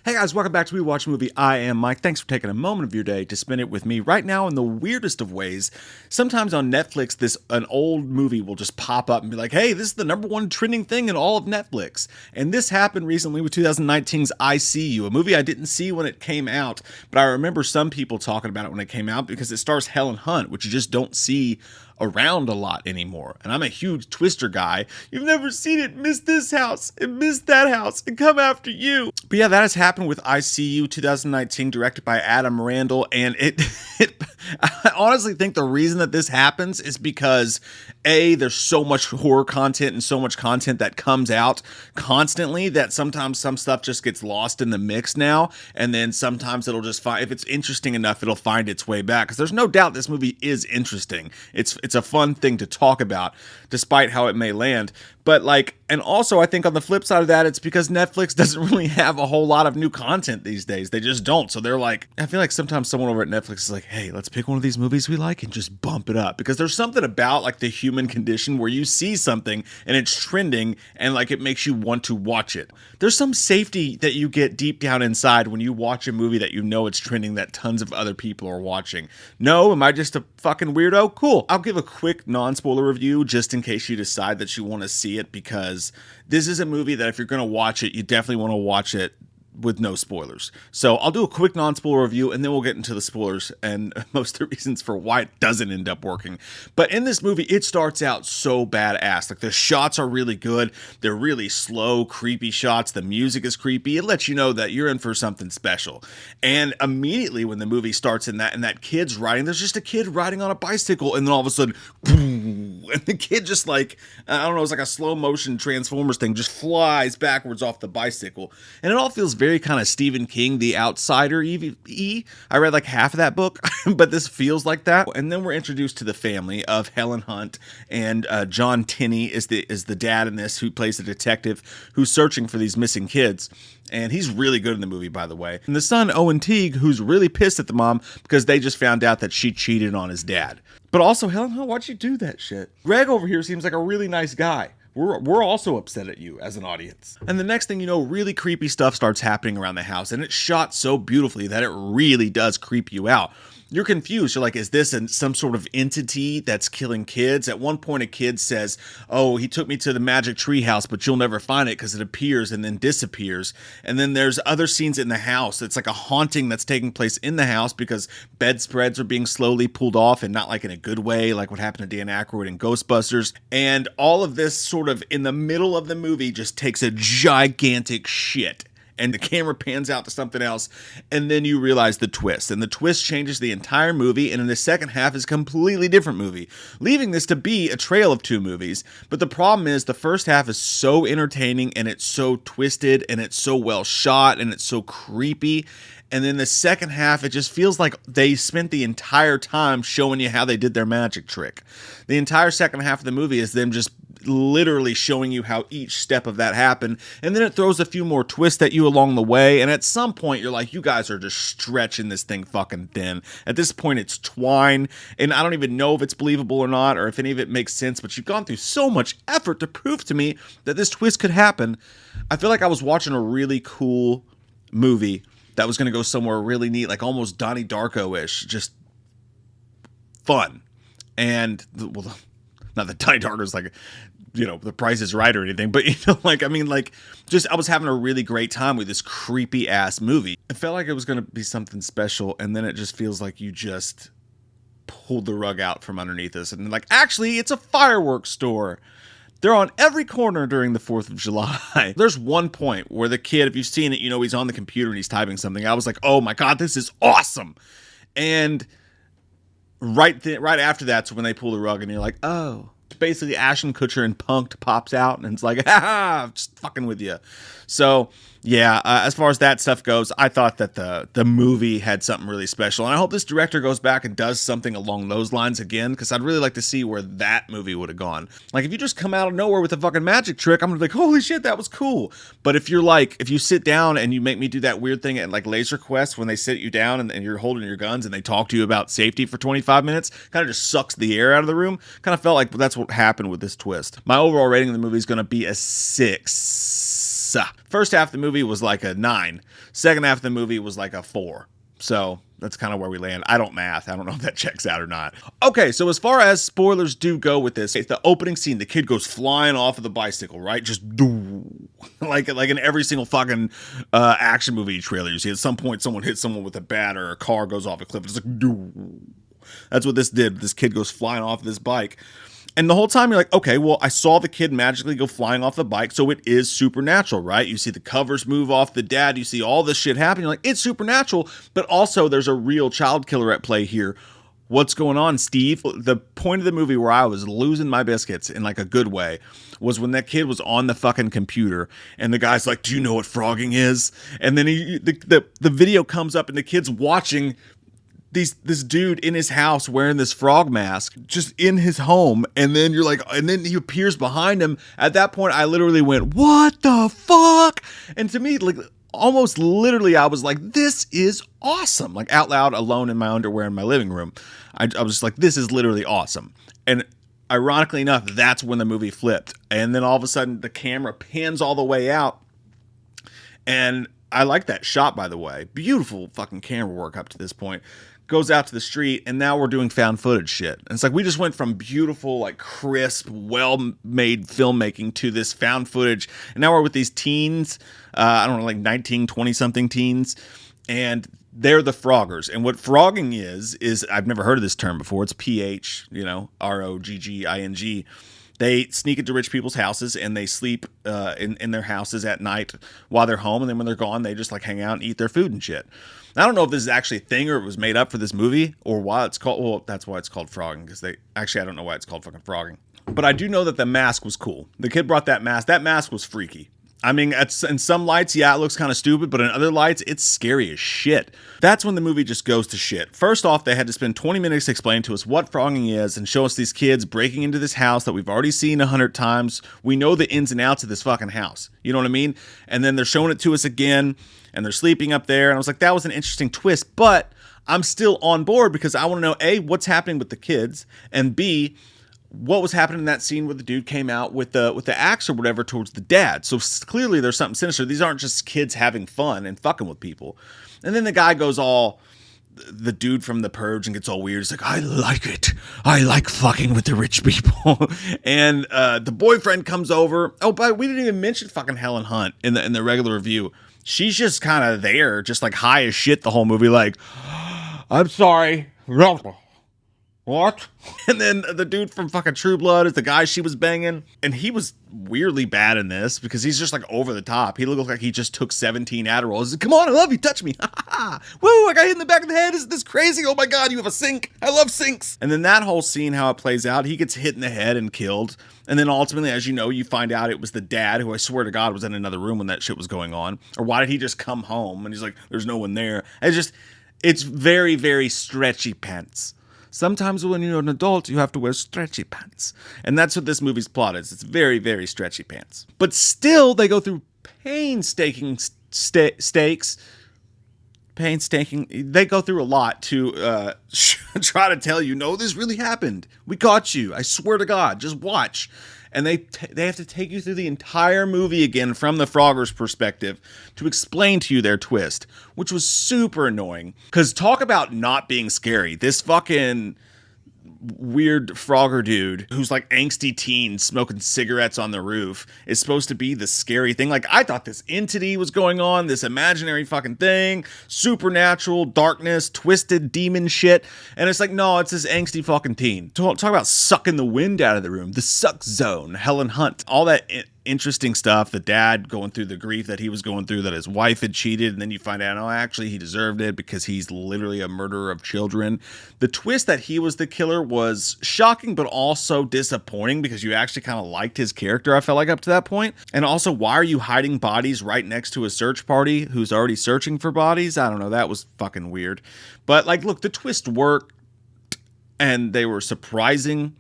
Hey guys, welcome back to We Watch Movie. I am Mike. Thanks for taking a moment of your day to spend it with me right now in the weirdest of ways. Sometimes on Netflix, an old movie will just pop up and be like, hey, this is the number one trending thing in all of Netflix. And this happened recently with 2019's I See You, a movie I didn't see when it came out, but I remember some people talking about it when it came out because it stars Helen Hunt, which you just don't see around a lot anymore. And I'm a huge Twister guy. You've never seen it, miss this house and miss that house and come after you. But yeah, that has happened with I See You 2019, directed by Adam Randall. And I honestly think the reason that this happens is because there's so much horror content and so much content that comes out constantly that sometimes some stuff just gets lost in the mix now. And then sometimes it'll just find, if it's interesting enough, it'll find its way back. Because there's no doubt this movie is interesting. It's a fun thing to talk about, despite how it may land. But and also I think on the flip side of that, it's because Netflix doesn't really have a whole lot of new content these days. They just don't. So they're like, I feel like sometimes someone over at Netflix is like, hey, let's pick one of these movies we like and just bump it up. Because there's something about the human condition where you see something and it's trending and it makes you want to watch it. There's some safety that you get deep down inside when you watch a movie that you know it's trending that tons of other people are watching. No, am I just a fucking weirdo? Cool. I'll give a quick non-spoiler review just in case you decide that you want to see it, because this is a movie that if you're going to watch it, you definitely want to watch it with no spoilers. So I'll do a quick non-spoiler review and then we'll get into the spoilers and most of the reasons for why it doesn't end up working. But in this movie, it starts out so badass. The shots are really good. They're really slow, creepy shots. The music is creepy. It lets you know that you're in for something special. And immediately when the movie starts and that kid's riding, there's just a kid riding on a bicycle, and then all of a sudden, boom, and the kid just I don't know, it's like a slow motion Transformers thing, just flies backwards off the bicycle. And it all feels very kind of Stephen King, The Outsider. I read half of that book, but this feels like that. And then we're introduced to the family of Helen Hunt, and John Tenney is the dad in this, who plays a detective who's searching for these missing kids. And he's really good in the movie, by the way. And the son, Owen Teague, who's really pissed at the mom because they just found out that she cheated on his dad. But also, Helen Hunt, why'd you do that shit? Greg over here seems like a really nice guy. We're also upset at you as an audience. And the next thing you know, really creepy stuff starts happening around the house, and it's shot so beautifully that it really does creep you out. You're confused. You're like, is this some sort of entity that's killing kids? At one point, a kid says, oh, he took me to the magic tree house, but you'll never find it because it appears and then disappears. And then there's other scenes in the house. It's like a haunting that's taking place in the house because bedspreads are being slowly pulled off, and not in a good way, like what happened to Dan Aykroyd in Ghostbusters. And all of this sort of in the middle of the movie just takes a gigantic shit. And the camera pans out to something else, and then you realize the twist. And the twist changes the entire movie, and in the second half is a completely different movie, leaving this to be a trail of two movies. But the problem is the first half is so entertaining, and it's so twisted, and it's so well shot, and it's so creepy. And then the second half, it just feels like they spent the entire time showing you how they did their magic trick. The entire second half of the movie is them just literally showing you how each step of that happened, and then it throws a few more twists at you along the way, and at some point you're like, you guys are just stretching this thing fucking thin. At this point it's twine, and I don't even know if it's believable or not, or if any of it makes sense, but you've gone through so much effort to prove to me that this twist could happen. I feel like I was watching a really cool movie that was going to go somewhere really neat, almost Donnie Darko-ish, just fun. And not that Donnie Darko's The Price is Right or anything, but I was having a really great time with this creepy ass movie. It felt like it was going to be something special, and then it just feels like you just pulled the rug out from underneath us, and actually it's a fireworks store. They're on every corner during the 4th of July. There's one point where the kid, if you've seen it, he's on the computer and he's typing something. I was like, oh my God, this is awesome. And right after that's when they pull the rug, and you're like, oh. Basically, Ashton Kutcher and Punk'd pops out, and it's like, ha, just fucking with you. So, yeah, as far as that stuff goes, I thought that the movie had something really special, and I hope this director goes back and does something along those lines again, because I'd really like to see where that movie would have gone. If you just come out of nowhere with a fucking magic trick, I'm gonna be like, holy shit, that was cool. But if you sit down and you make me do that weird thing at Laser Quest when they sit you down and you're holding your guns and they talk to you about safety for 25 minutes, kind of just sucks the air out of the room. Kind of felt like that's what happened with this twist. My overall rating of the movie is going to be a 6. First half of the movie was like a 9. Second half of the movie was like a 4. So that's kind of where we land. I don't math. I don't know if that checks out or not. Okay, so as far as spoilers do go with this, it's the opening scene. The kid goes flying off of the bicycle, right? Just like in every single fucking action movie trailer you see. At some point, someone hits someone with a bat or a car goes off a cliff. It's like that's what this did. This kid goes flying off this bike. And the whole time you're like, okay, well, I saw the kid magically go flying off the bike, so it is supernatural, right? You see the covers move off the dad, you see all this shit happen. You're like, it's supernatural, but also there's a real child killer at play here. What's going on, Steve? The point of the movie where I was losing my biscuits in like a good way was when that kid was on the fucking computer and the guy's like, do you know what frogging is? And then the video comes up and the kid's watching this dude in his house wearing this frog mask just in his home, and then you're like, and then he appears behind him. At that point I literally went, what the fuck? And to me, like, almost literally I was like, this is awesome, like out loud, alone in my underwear in my living room. I was just like, this is literally awesome. And ironically enough, that's when the movie flipped, and then all of a sudden the camera pans all the way out. And I like that shot, by the way. Beautiful fucking camera work up to this point. Goes out to the street, and now we're doing found footage shit. And it's like we just went from beautiful, like crisp, well-made filmmaking to this found footage. And now we're with these teens, I don't know, like 19, 20-something teens, and they're the froggers. And what frogging is I've never heard of this term before. It's PH, ROGGING. They sneak into rich people's houses and they sleep in their houses at night while they're home. And then when they're gone, they just like hang out and eat their food and shit. I don't know if this is actually a thing or it was made up for this movie or why it's called. Well, that's why it's called frogging, because I don't know why it's called fucking frogging. But I do know that the mask was cool. The kid brought that mask. That mask was freaky. I mean, in some lights, yeah, it looks kind of stupid, but in other lights, it's scary as shit. That's when the movie just goes to shit. First off, they had to spend 20 minutes explaining to us what frogging is and show us these kids breaking into this house that we've already seen 100 times. We know the ins and outs of this fucking house. You know what I mean? And then they're showing it to us again, and they're sleeping up there. And I was like, that was an interesting twist, but I'm still on board because I want to know, A, what's happening with the kids, and B, what was happening in that scene where the dude came out with the axe or whatever towards the dad. So clearly there's something sinister. These aren't just kids having fun and fucking with people. And then the guy goes all, the dude from The Purge, and gets all weird. He's like, I like it. I like fucking with the rich people. And the boyfriend comes over. Oh, but we didn't even mention fucking Helen Hunt in the regular review. She's just kind of there, just like high as shit the whole movie. Like, I'm sorry. What? And then the dude from fucking True Blood is the guy she was banging. And he was weirdly bad in this because he's just like over the top. He looked like he just took 17 Adderall. He's like, come on, I love you, touch me. Woo, I got hit in the back of the head. Isn't this crazy? Oh my God, you have a sink. I love sinks. And then that whole scene, how it plays out, he gets hit in the head and killed. And then ultimately, as you know, you find out it was the dad, who I swear to God was in another room when that shit was going on. Or why did he just come home? And he's like, there's no one there. It's very, very stretchy pants. Sometimes when you're an adult, you have to wear stretchy pants. And that's what this movie's plot is. It's very, very stretchy pants. But still, they go through painstaking they go through a lot to try to tell you, no, this really happened. We got you. I swear to God, just watch. And they have to take you through the entire movie again from the Frogger's perspective to explain to you their twist, which was super annoying. Because talk about not being scary. This fucking weird Frogger dude who's like angsty teen smoking cigarettes on the roof is supposed to be the scary thing. Like, I thought this entity was going on, this imaginary fucking thing, supernatural, darkness, twisted demon shit. And it's like, no, it's this angsty fucking teen. Talk about sucking the wind out of the room. The suck zone, Helen Hunt, all that interesting stuff. The dad going through the grief that he was going through, that his wife had cheated, and then you find out, oh, actually he deserved it because he's literally a murderer of children. The twist that he was the killer was shocking, but also disappointing because you actually kind of liked his character, I felt like, up to that point. And also, why are you hiding bodies right next to a search party who's already searching for bodies? I don't know, that was fucking weird. But like, look, the twist worked and they were surprising.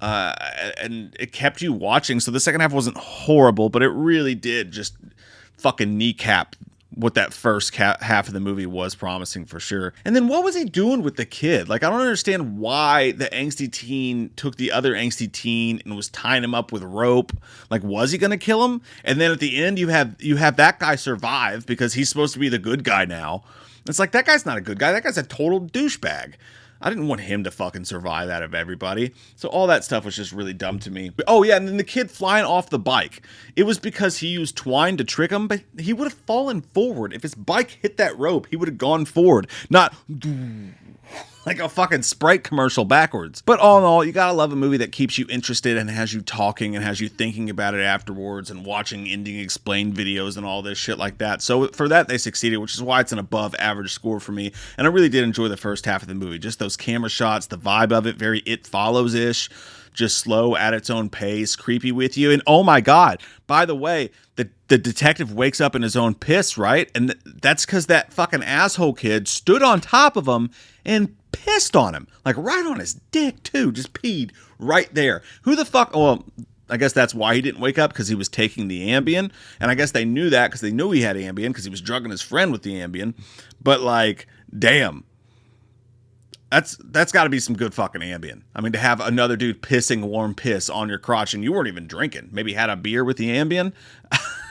And it kept you watching. So the second half wasn't horrible, but it really did just fucking kneecap what that first half of the movie was promising for sure. And then what was he doing with the kid? Like, I don't understand why the angsty teen took the other angsty teen and was tying him up with rope. Like, was he going to kill him? And then at the end, you have that guy survive because he's supposed to be the good guy now. It's like, that guy's not a good guy. That guy's a total douchebag. I didn't want him to fucking survive out of everybody. So all that stuff was just really dumb to me. But, oh yeah, and then the kid flying off the bike. It was because he used twine to trick him, but he would have fallen forward. If his bike hit that rope, he would have gone forward, not like a fucking Sprite commercial backwards. But all in all, you gotta love a movie that keeps you interested and has you talking and has you thinking about it afterwards and watching ending explained videos and all this shit like that. So for that, they succeeded, which is why it's an above average score for me. And I really did enjoy the first half of the movie. Just those camera shots, the vibe of it, very It Follows-ish. Just slow at its own pace, creepy with you. And oh my God, by the way, the detective wakes up in his own piss, right? And that's because that fucking asshole kid stood on top of him and pissed on him. Like right on his dick too, just peed right there. Who the fuck, well, I guess that's why he didn't wake up, because he was taking the Ambien. And I guess they knew that because they knew he had Ambien because he was drugging his friend with the Ambien. But like, damn. That's got to be some good fucking Ambien. I mean, to have another dude pissing warm piss on your crotch and you weren't even drinking. Maybe had a beer with the Ambien.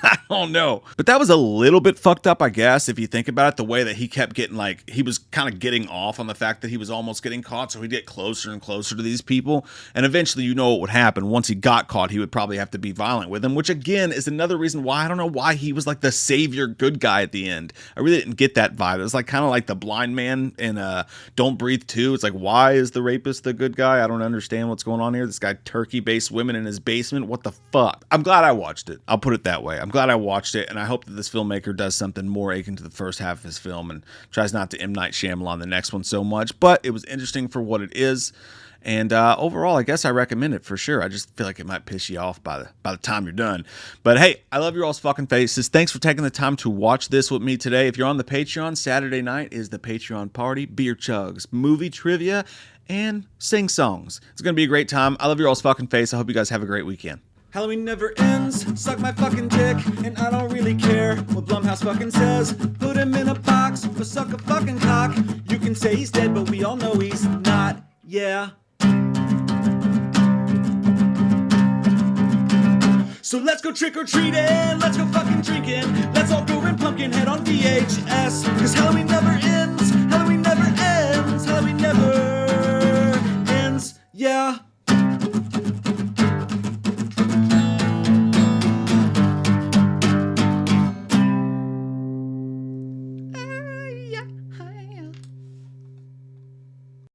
I don't know. But that was a little bit fucked up, I guess, if you think about it, the way that he kept getting, like, he was kind of getting off on the fact that he was almost getting caught, so he'd get closer and closer to these people. And eventually, you know what would happen. Once he got caught, he would probably have to be violent with them, which, again, is another reason why I don't know why he was, like, the savior good guy at the end. I really didn't get that vibe. It was, like, kind of like the blind man in Don't Breathe 2. It's like, why is the rapist the good guy? I don't understand what's going on here. This guy turkey-based women in his basement. What the fuck? I'm glad I watched it. I'll put it that way. I'm glad I watched it, and I hope that this filmmaker does something more akin to the first half of his film and tries not to M. Night Shyamalan the next one so much, but it was interesting for what it is, and overall, I guess I recommend it for sure. I just feel like it might piss you off by the time you're done. But hey, I love your all's fucking faces. Thanks for taking the time to watch this with me today. If you're on the Patreon, Saturday night is the Patreon party, beer chugs, movie trivia, and sing songs. It's going to be a great time. I love your all's fucking face. I hope you guys have a great weekend. Halloween never ends, suck my fucking dick, and I don't really care what Blumhouse fucking says. Put him in a box, or suck a fucking cock. You can say he's dead, but we all know he's not, yeah. So let's go trick-or-treating, let's go fucking drinking. Let's all go rent Pumpkinhead on VHS. Cause Halloween never ends, Halloween never ends, Halloween never ends, yeah.